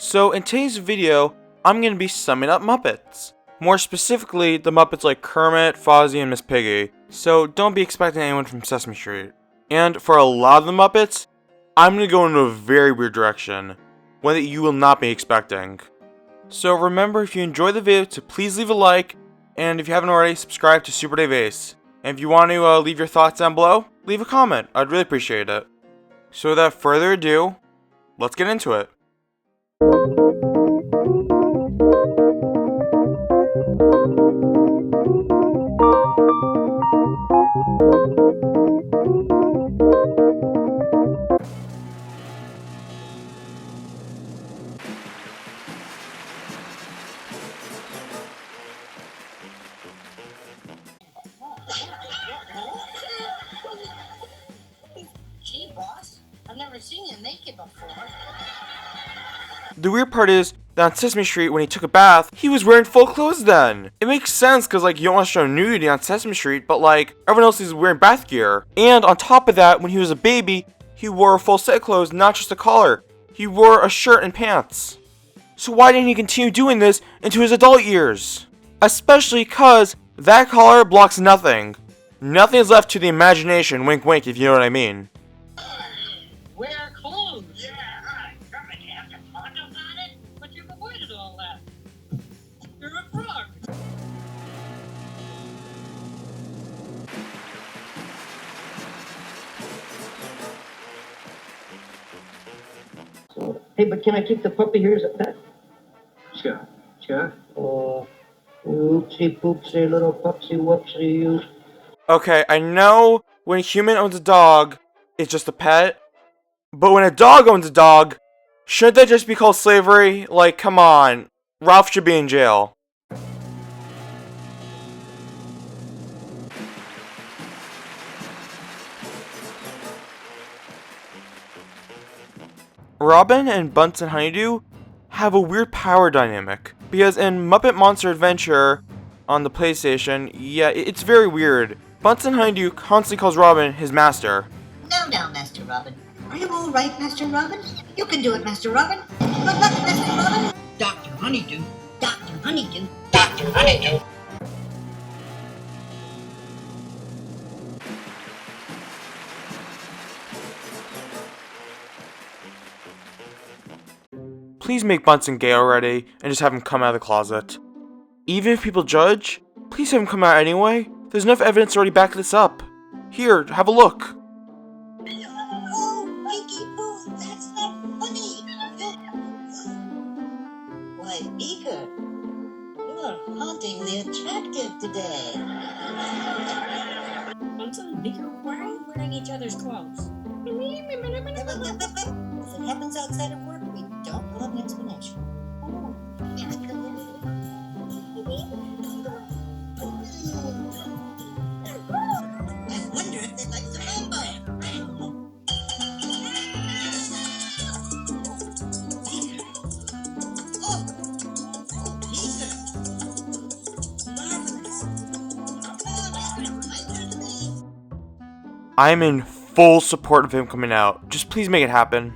So in today's video, I'm going to be summing up Muppets. More specifically, the Muppets like Kermit, Fozzie, and Miss Piggy. So don't be expecting anyone from Sesame Street. And for a lot of the Muppets, I'm going to go into a very weird direction. One that you will not be expecting. So remember, if you enjoyed the video, to please leave a like. And if you haven't already, subscribe to SuperDaveace. And if you want to leave your thoughts down below, leave a comment. I'd really appreciate it. So without further ado, let's get into it. Gee, boss, I've never seen you naked before. The weird part is that on Sesame Street, when he took a bath, he was wearing full clothes then. It makes sense because you don't want to show nudity on Sesame Street, but everyone else is wearing bath gear. And on top of that, when he was a baby, he wore a full set of clothes, not just a collar. He wore a shirt and pants. So why didn't he continue doing this into his adult years? Especially because that collar blocks nothing. Nothing is left to the imagination, wink wink if you know what I mean. Wear clothes. Yeah, right. Kermit, you have to talk about it, but you've avoided all that. You're a frog. Hey, but can I keep the puppy here as a pet? Sure, sure. Oh, oopsie poopsie, little pupsy whoopsie, you. Okay, I know when a human owns a dog, it's just a pet. But when a dog owns a dog, shouldn't that just be called slavery? Come on. Ralph should be in jail. Robin and Bunsen Honeydew have a weird power dynamic. Because in Muppet Monster Adventure on the PlayStation, yeah, it's very weird. Bunsen Honeydew constantly calls Robin his master. No, Master Robin. Are you all right, Master Robin? You can do it, Master Robin. Good luck, Master Robin. Dr. Honeydew. Dr. Honeydew. Dr. Honeydew. Please make Bunsen gay already, and just have him come out of the closet. Even if people judge, please have him come out anyway. There's enough evidence to already back this up. Here, have a look. Oh, Winky Pooh, that's not funny. Why, Beaker, you're hauntingly attractive today. Bunsen and Beaker, why are you wearing each other's clothes? If it happens outside of work, we don't love an explanation. I wonder if they'd like some mambo. Oh, Peter. Marvelous. My turn to leave. I'm in full support of him coming out. Just please make it happen.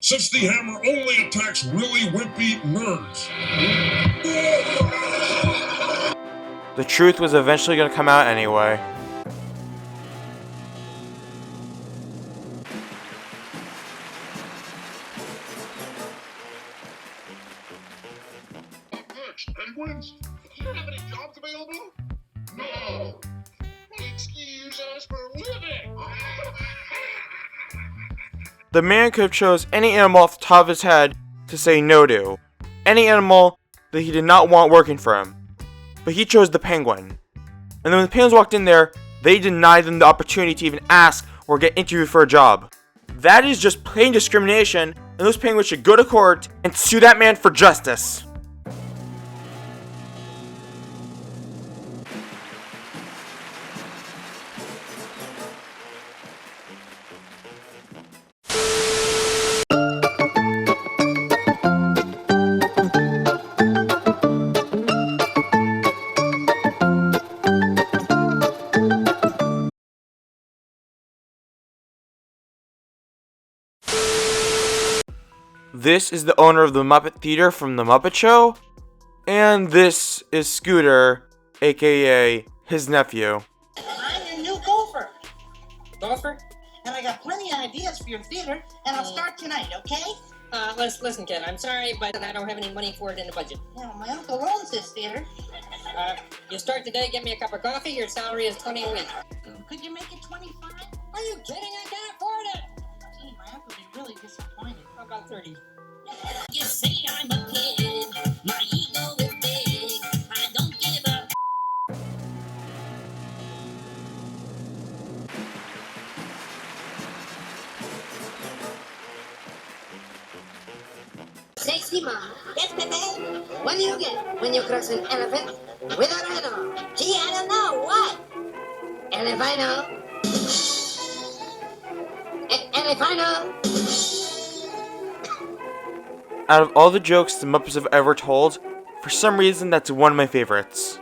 Since the hammer only attacks really wimpy nerds. The truth was eventually going to come out anyway. Next, penguins? Do you have any jobs available? No. Excuse us for living. The man could have chose any animal off the top of his head to say no to. Any animal that he did not want working for him. But he chose the penguin. And then when the penguins walked in there, they denied them the opportunity to even ask or get interviewed for a job. That is just plain discrimination, and those penguins should go to court and sue that man for justice. This is the owner of the Muppet Theater from The Muppet Show. And this is Scooter, aka his nephew. I'm your new gopher. Gopher? And I got plenty of ideas for your theater, and I'll start tonight, okay? Listen, kid, I'm sorry, but I don't have any money for it in the budget. Yeah, my uncle owns this theater. You start today, get me a cup of coffee, your salary is $20 a week. Could you make it 25? Are you kidding? I can't afford it! Gee, my uncle would be really disappointed. How about 30? You say I'm a kid, my ego is big, I don't give up. Sexy mom. Yes, baby. What do you get when you cross an elephant with a rhino? Gee, I don't know. What? Elephino. Elephino. Out of all the jokes the Muppets have ever told, for some reason that's one of my favorites.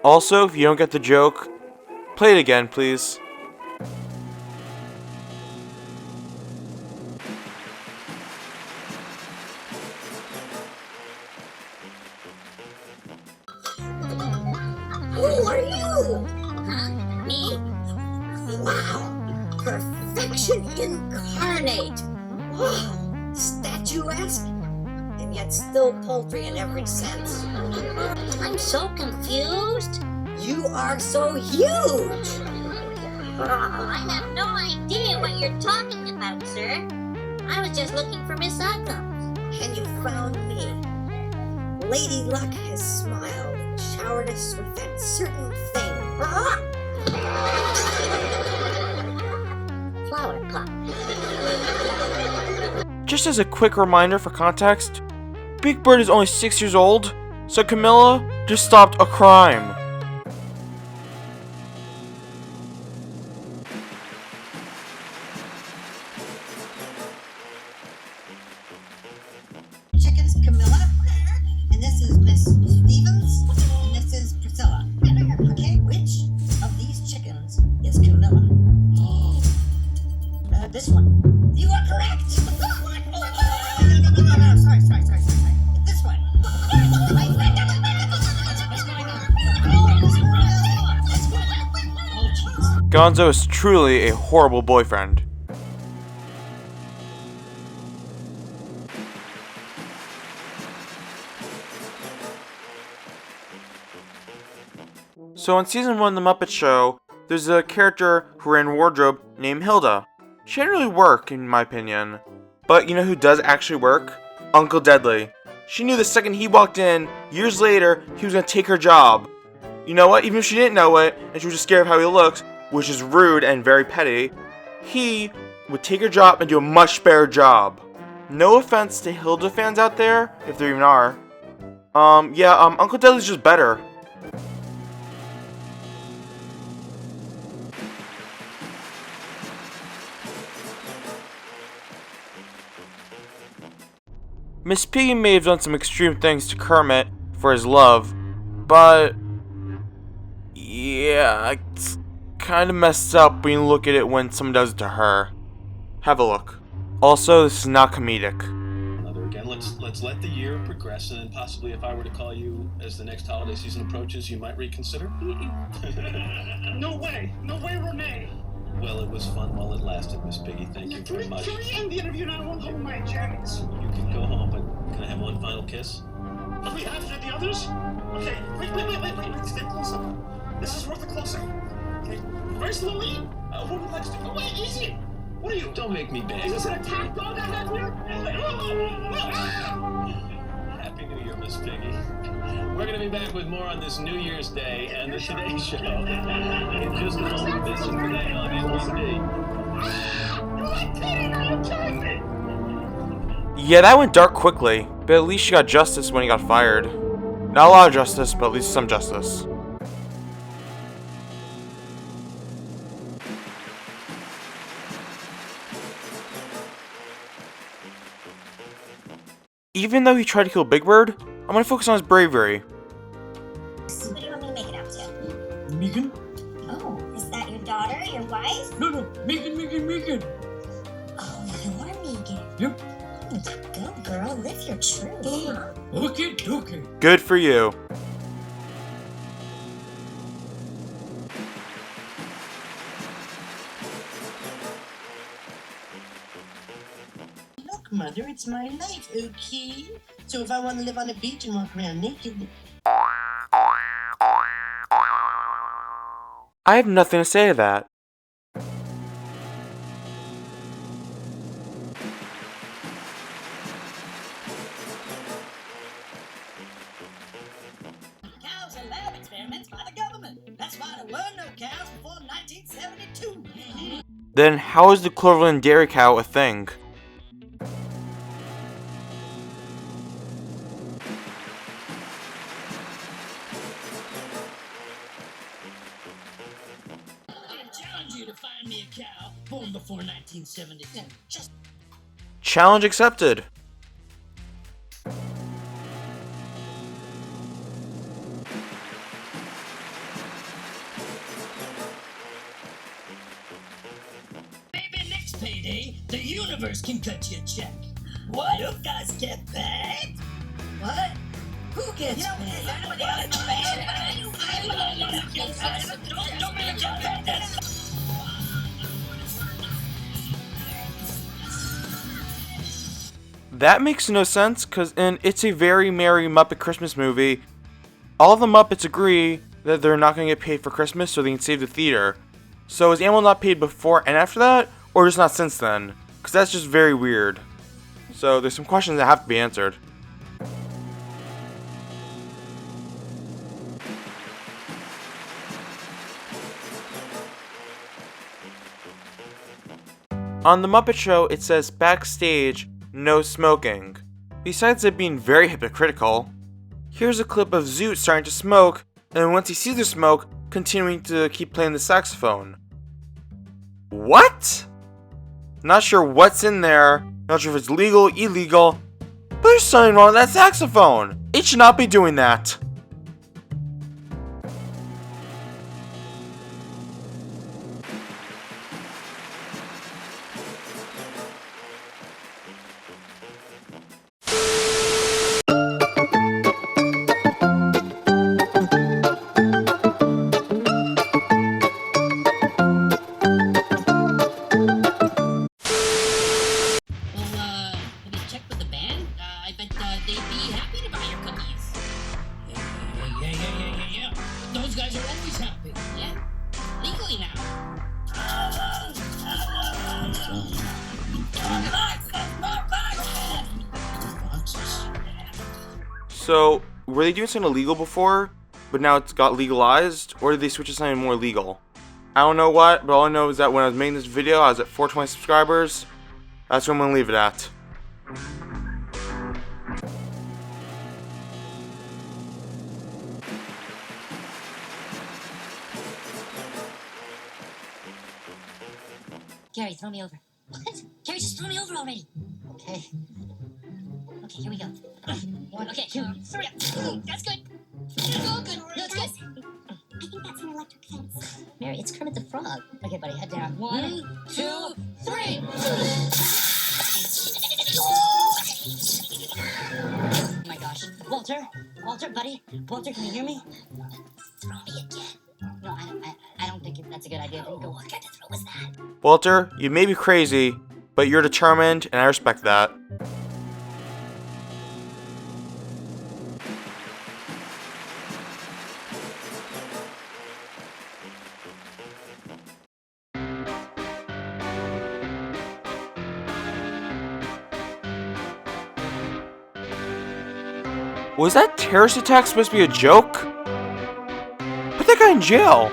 Also, if you don't get the joke, play it again, please. Who are you? Huh? Me? Wow. Perfection incarnate. Oh, statuesque. And yet still paltry in every sense. I'm so confused. You are so huge. I have no idea what you're talking about, sir. I was just looking for Miss Uncombe. And you found me. Lady Luck has smiled and showered us with that certain thing. Flower pot. Just as a quick reminder for context, Big Bird is only 6 years old, so Camilla just stopped a crime. Chickens, Camilla. And this is Miss Stevens. And this is Priscilla. Okay, which of these chickens is Camilla? This one. You are correct. No. Sorry. This one. Gonzo is truly a horrible boyfriend. So in season 1 of The Muppet Show, there's a character who ran wardrobe named Hilda. She didn't really work, in my opinion. But you know who does actually work? Uncle Deadly. She knew the second he walked in, years later, he was gonna take her job. You know what? Even if she didn't know it, and she was just scared of how he looked, which is rude and very petty, he would take her job and do a much better job. No offense to Hilda fans out there, if there even are. Uncle Deadly's just better. Miss Piggy may have done some extreme things to Kermit for his love, but yeah, it's kind of messed up when you look at it when someone does it to her. Have a look. Also, this is not comedic. Another again. Let's let the year progress, and then possibly if I were to call you as the next holiday season approaches, you might reconsider. No way, Renee. Well, it was fun while it lasted, Miss Piggy. Thank you very much. Can we end the interview now? I want home my jackets. You can go home, but can I have one final kiss? Are we after the others? Okay, wait. Stay closer. This is worth a close-up. Okay, very slowly. Who would like to go? Wait, easy. What are you? Don't make me beg. Is this an attack dog I have here? Happy New Year, Miss Piggy. We're going to be back with more on this New Year's Day and the Today Show. In just a moment, this is Today on NBC. You're like kidding, are you kidding me? Yeah, that went dark quickly, but at least she got justice when he got fired. Not a lot of justice, but at least some justice. Even though he tried to kill Big Bird, I'm gonna focus on his bravery. What do you want me to make it out to? Megan? Oh, is that your daughter, your wife? No, Megan. Oh, you are Megan. Yep. Oh, go girl. Live your truth. Okay, okay. Good for you. Look, Mother, it's my life, okay? So if I want to live on the beach and walk around naked... I have nothing to say to that. Cows are lab experiments by the government. That's why there were no cows before 1972. Then how is the Cloverland dairy cow a thing? I challenge you to find me a cow born before 1972. Just Challenge accepted. maybe next payday, the universe can cut you a check. What? You guys get paid? What? Who gets paid? Don't make it paid. That makes no sense, because in It's a Very Merry Muppet Christmas Movie, all the Muppets agree that they're not going to get paid for Christmas so they can save the theater. So is Animal not paid before and after that, or just not since then? Because that's just very weird. So there's some questions that have to be answered. On The Muppet Show, it says backstage, no smoking. Besides it being very hypocritical, here's a clip of Zoot starting to smoke, and once he sees the smoke, continuing to keep playing the saxophone. What? Not sure what's in there, not sure if it's legal, illegal, but there's something wrong with that saxophone. It should not be doing that. Have you checked with the band? I bet they'd be happy to buy your cookies. Yeah. Those guys are always happy. Yeah? Legally now. So, were they doing something illegal before, but now it's got legalized, or did they switch to something more legal? I don't know what, but all I know is that when I was making this video, I was at 420 subscribers. That's where I'm going to leave it at. Gary, throw me over. What? Gary, just throw me over already. Okay. Okay, here we go. 1, okay, 2, 3. That's good. Oh, good. That's good. I think that's an electric fence. Mary, it's Kermit the Frog. Okay, buddy, head down. 1, 2, 3. Oh my gosh. Walter, buddy. Walter, can you hear me? Throw me again. No, I don't think that's a good idea. Go, what kind of throw was that? Walter, you may be crazy, but you're determined, and I respect that. Was that terrorist attack supposed to be a joke? Put that guy in jail.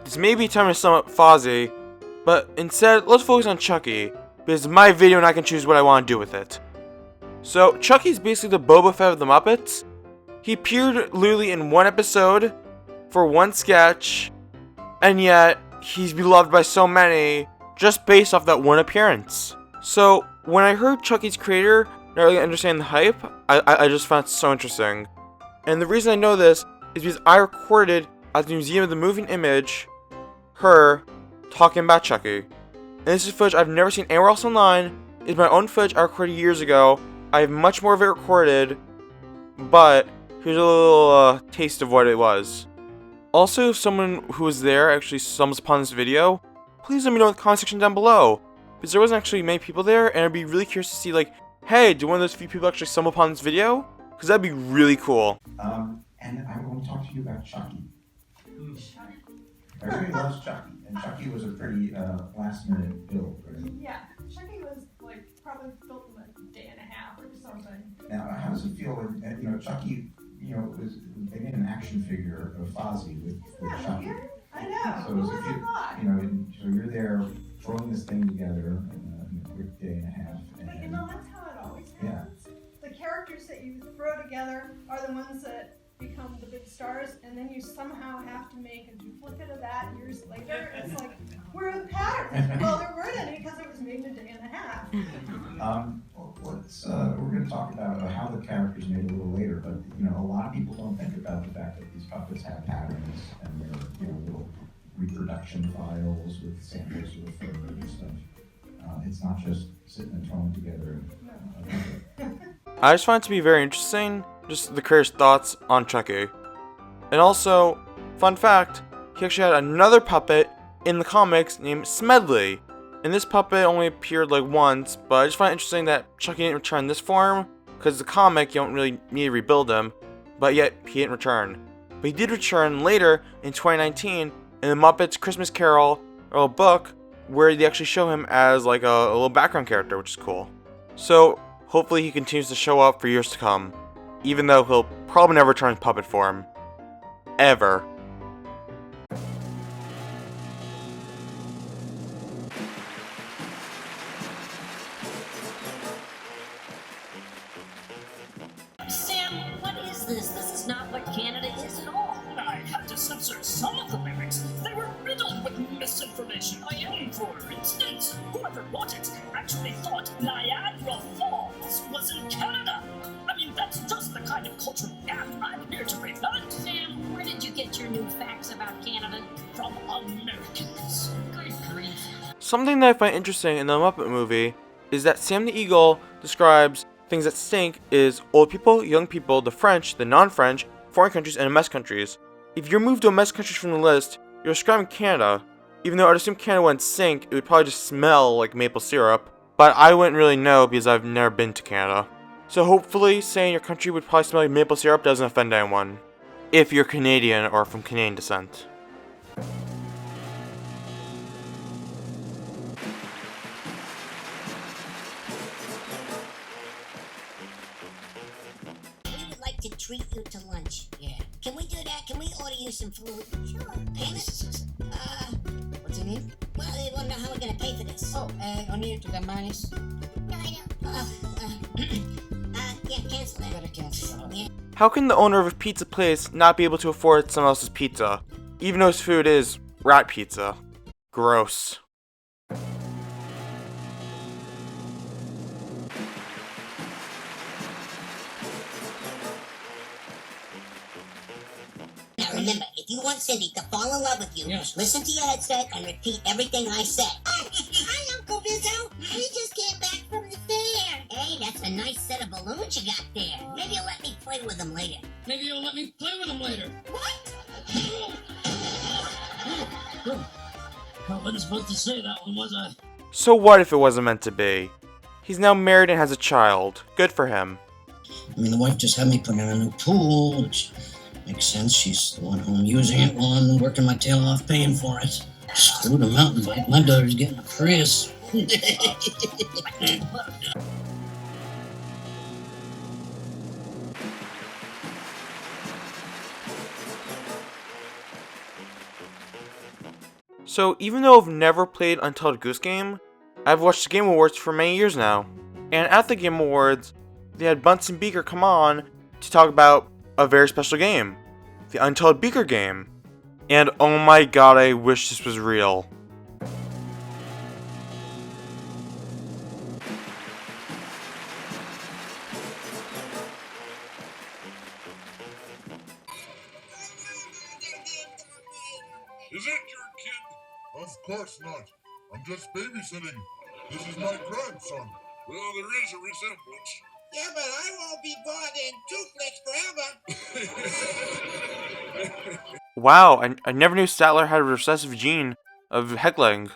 This may be time to sum up Fozzie, but instead, let's focus on Chucky, because it's my video and I can choose what I want to do with it. So, Chucky's basically the Boba Fett of the Muppets. He appeared literally in one episode, for one sketch, and yet, he's beloved by so many, just based off that one appearance. So, when I heard Chucky's creator not really understanding the hype, I just found it so interesting. And the reason I know this is because I recorded at the Museum of the Moving Image her talking about Chucky. And this is footage I've never seen anywhere else online. It's my own footage I recorded years ago. I have much more of it recorded, but here's a little taste of what it was. Also, if someone who was there actually stumbles upon this video, please let me know in the comment section down below. Because there wasn't actually many people there, and I'd be really curious to see, like, hey, do one of those few people actually stumble upon this video? Because that'd be really cool. And I want to talk to you about Chucky. Everybody loves Chucky, and Chucky was a pretty last-minute build, right? Yeah, Chucky was like probably built in a day and a half or something. Now, how does it feel when, Chucky, they made an action figure of Fozzie with Chucky. Weird? I know. So, so you're there throwing this thing together in a quick day and a half. And, that's how it always happens. The characters that you throw together are the ones that become the big stars, and then you somehow have to make a duplicate of that years later. It's like, where are the patterns? Well, there weren't any because it was made in a day and a half. We're going to talk about how the characters made a little later, but a lot of people don't think about the fact that these puppets have patterns and they're little reproduction files with samples of fur and stuff. It's not just sitting and throwing together. I just find it to be very interesting, just the creator's thoughts on Chucky. And also, fun fact, he actually had another puppet in the comics named Smedley. And this puppet only appeared like once, but I just find it interesting that Chucky didn't return in this form, because the comic, you don't really need to rebuild him, but yet he didn't return. But he did return later in 2019 in the Muppets Christmas Carol book, where they actually show him as like a little background character, which is cool. So hopefully he continues to show up for years to come, even though he'll probably never return in puppet form. Ever. Sam, what is this? This is not what Canada is at all. I had to censor some of the lyrics. They were riddled with misinformation. I am, for instance, whoever wrote it actually thought Niagara Falls was in Canada. I mean, that's just the kind of cultural gap I'm here to prevent. Sam, where did you get your new facts about Canada? From Americans. Good grief. Something that I find interesting in the Muppet movie is that Sam the Eagle describes things that stink is old people, young people, the French, the non-French, foreign countries, and mess countries. If you're moved to a mess countries from the list, you're describing Canada. Even though I'd assume Canada wouldn't stink, it would probably just smell like maple syrup. But I wouldn't really know because I've never been to Canada. So hopefully saying your country would probably smell like maple syrup doesn't offend anyone. If you're Canadian or from Canadian descent. We would like to treat you to lunch. Yeah. Can we do that? Can we order you some food? Sure. Payment? What's your name? Well, I want to know how we're gonna pay for this. Oh, only to the manis. No, I don't. Yeah, cancel that. Better cancel that. Yeah. How can the owner of a pizza place not be able to afford someone else's pizza? Even though his food is rat pizza. Gross. Now remember, if you want Cindy to fall in love with you, listen to your headset and repeat everything I said. Hi, Uncle Rizzo. We just came back from the fair. Hey, that's a nice set of balloons you got there. Maybe you'll let me play with them later. Maybe you'll let me play with them later. What? I wasn't supposed to say that one, was I? So what if it wasn't meant to be? He's now married and has a child. Good for him. I mean, the wife just had me put in a new pool, which makes sense. She's the one home using it while I'm working my tail off paying for it. Screw the mountain bike. My daughter's getting a Prius. So even though I've never played Untitled Goose Game, I've watched the Game Awards for many years now. And at the Game Awards, they had Bunsen Beaker come on to talk about a very special game, the Untitled Beaker game. And oh my god, I wish this was real. Of course not. I'm just babysitting. This is my grandson. Well, there is a resemblance. Yeah, but I won't be bored in 2 clicks forever. Wow, I never knew Statler had a recessive gene of heckling.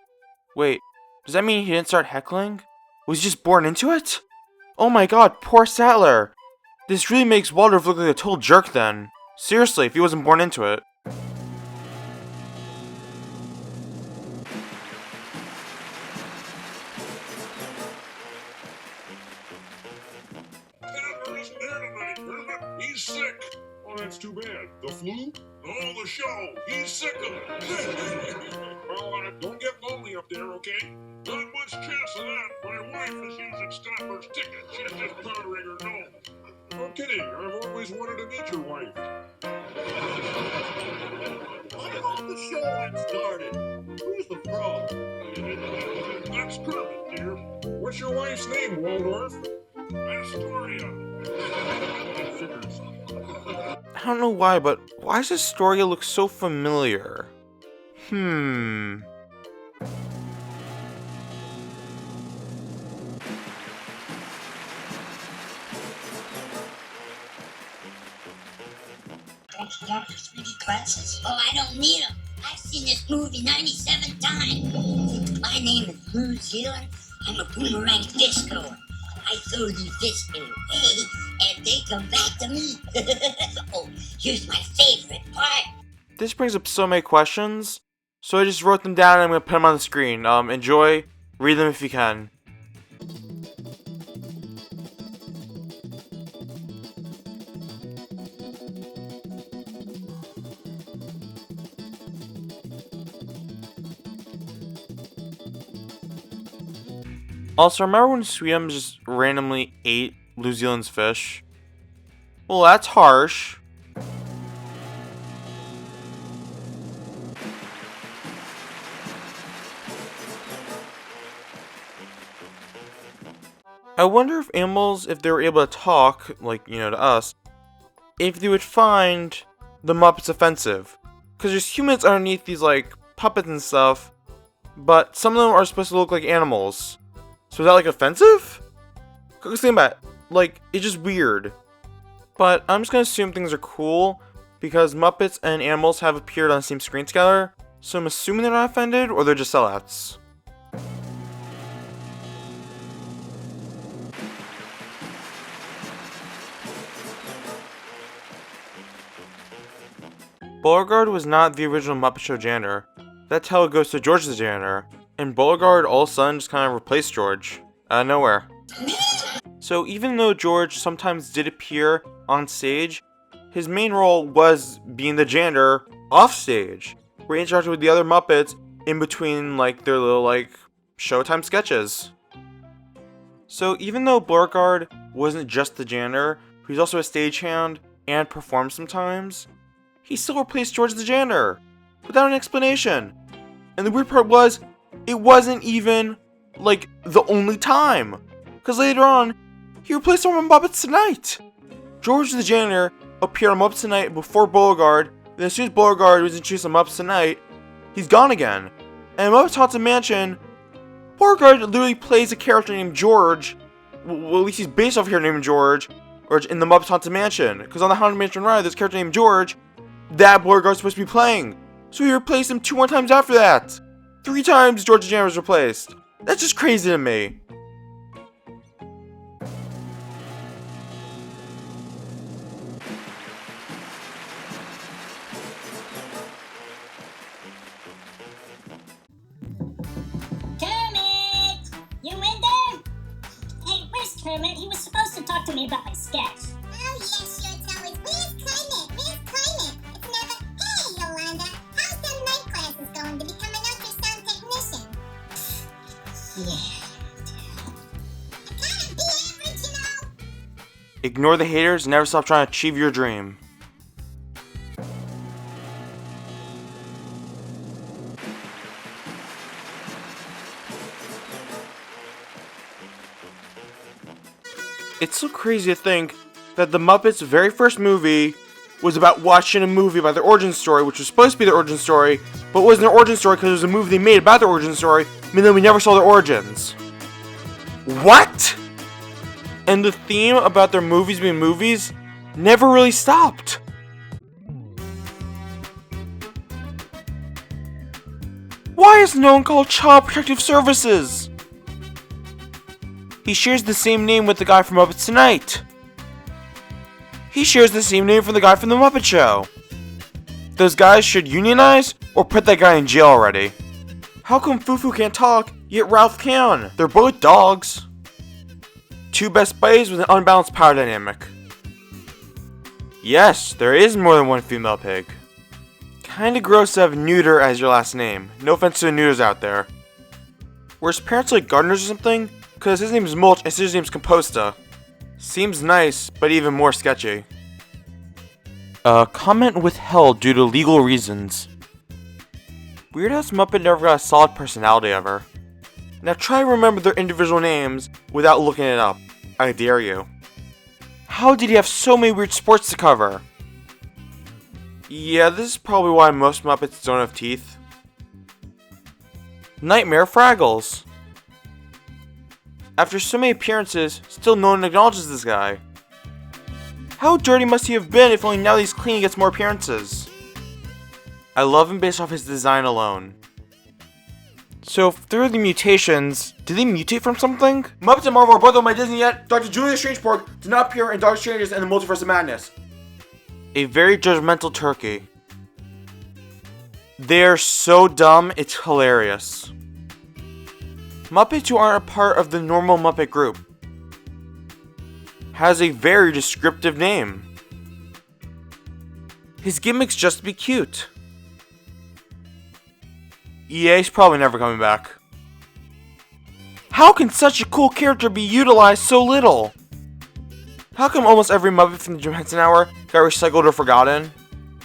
Wait, does that mean he didn't start heckling? Was he just born into it? Oh my god, poor Statler! This really makes Waldorf look like a total jerk then. Seriously, if he wasn't born into it. Statler isn't here tonight, Kermit. He's sick. Oh, that's too bad. The flu? No, the show. He's sick of it. Well, don't get lonely up there, okay? Not much chance of that. My wife is using Statler's ticket. She's just powdering her nose. No kidding. I've always wanted to meet your wife. I thought the show had started. Who's the frog? That's Kermit, dear. What's your wife's name, Waldorf? Astoria. Figures. I don't know why, but why does Astoria look so familiar? Don't you want your 3D glasses? Oh, I don't need them. I've seen this movie 97 times. My name is New Zealand. I'm a boomerang disco. I throw these disco away, and they come back to me. Oh, here's my favorite part. This brings up so many questions, so I just wrote them down and I'm going to put them on the screen. Enjoy, read them if you can. Also, remember when Sweetums just randomly ate New Zealand's fish? Well, that's harsh. I wonder if animals, if they were able to talk, like, to us, if they would find the Muppets offensive. Because there's humans underneath these, puppets and stuff, but some of them are supposed to look like animals. So is that, offensive? Because think about it. It's just weird. But I'm just going to assume things are cool, because Muppets and animals have appeared on the same screen together, so I'm assuming they're not offended, or they're just sellouts. Beauregard was not the original Muppet Show janitor. That tell goes to George the janitor, and Beauregard all of a sudden just kind of replaced George, out of nowhere. So even though George sometimes did appear on stage, his main role was being the janitor off stage, where he interacted with the other Muppets in between their little Showtime sketches. So even though Beauregard wasn't just the janitor, he was also a stagehand and performed sometimes, he still replaced George the janitor without an explanation. And the weird part was, it wasn't even the only time, because later on he replaced him on Muppets Tonight. George the janitor appeared on Muppets Tonight before Beauregard, and as soon as Beauregard was introduced on Muppets Tonight, he's gone again. And Muppets Haunted Mansion, Beauregard literally plays a character named George. Well, at least he's based off here named George, or in the Muppets Haunted Mansion, because on the Haunted Mansion ride, there's a character named George that Beauregard's supposed to be playing. So he replaced him 2 more times after that. 3 times George the janitor was replaced. That's just crazy to me. Kermit! You in there? Hey, where's Kermit? He was supposed to talk to me about my sketch. Oh, yes, sure, it's always, where's Kermit? Where's Kermit? It's never, hey, Yolanda, how's them night classes going to become an ultrasound technician? Yeah. I gotta be average, you know? Ignore the haters and never stop trying to achieve your dream. It's so crazy to think that the Muppets' very first movie was about watching a movie about their origin story, which was supposed to be their origin story, but it wasn't their origin story because it was a movie they made about their origin story, meaning that we never saw their origins. What? And the theme about their movies being movies never really stopped. Why is no one called Child Protective Services? He shares the same name with the guy from Muppets Tonight. He shares the same name from the guy from the Muppet Show. Those guys should unionize or put that guy in jail already. How come Fufu can't talk, yet Ralph can? They're both dogs. Two best buddies with an unbalanced power dynamic. Yes, there is more than one female pig. Kinda gross to have Neuter as your last name. No offense to the Neuters out there. Were his parents like gardeners or something? Cause his name's Mulch and his sister's name's Composta. Seems nice, but even more sketchy. Comment withheld due to legal reasons. Weird House Muppet never got a solid personality ever. Now try to remember their individual names without looking it up. I dare you. How did he have so many weird sports to cover? Yeah, this is probably why most Muppets don't have teeth. Nightmare Fraggles. After so many appearances, still no one acknowledges this guy. How dirty must he have been if only now that he's clean he gets more appearances? I love him based off his design alone. So, through the mutations, did they mutate from something? Muppets and Marvel are both on my Disney yet. Dr. Julia Strangeport did not appear in Doctor Strange and the Multiverse of Madness. A very judgmental turkey. They're so dumb, it's hilarious. Muppets who aren't a part of the normal Muppet group. Has a very descriptive name. His gimmick's just to be cute. EA's probably never coming back. How can such a cool character be utilized so little? How come almost every Muppet from the Jim Henson Hour got recycled or forgotten?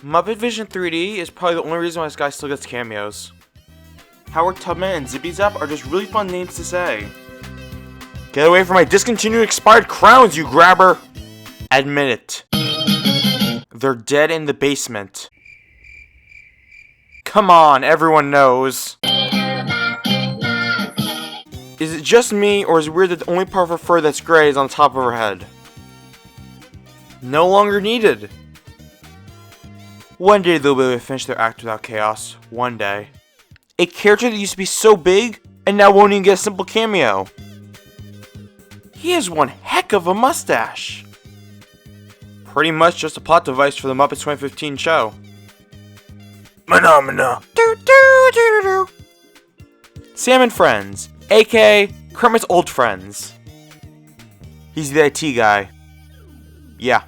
Muppet Vision 3D is probably the only reason why this guy still gets cameos. Howard Tubman and Zippy Zap are just really fun names to say. Get away from my discontinued expired crowns, you grabber! Admit it. They're dead in the basement. Come on, everyone knows. Is it just me, or is it weird that the only part of her fur that's gray is on top of her head? No longer needed. One day they'll be able to finish their act without chaos. One day. A character that used to be so big, and now won't even get a simple cameo. He has one heck of a mustache. Pretty much just a plot device for the Muppets 2015 show. Phenomena. Sam and Friends, aka Kermit's old friends. He's the IT guy. Yeah.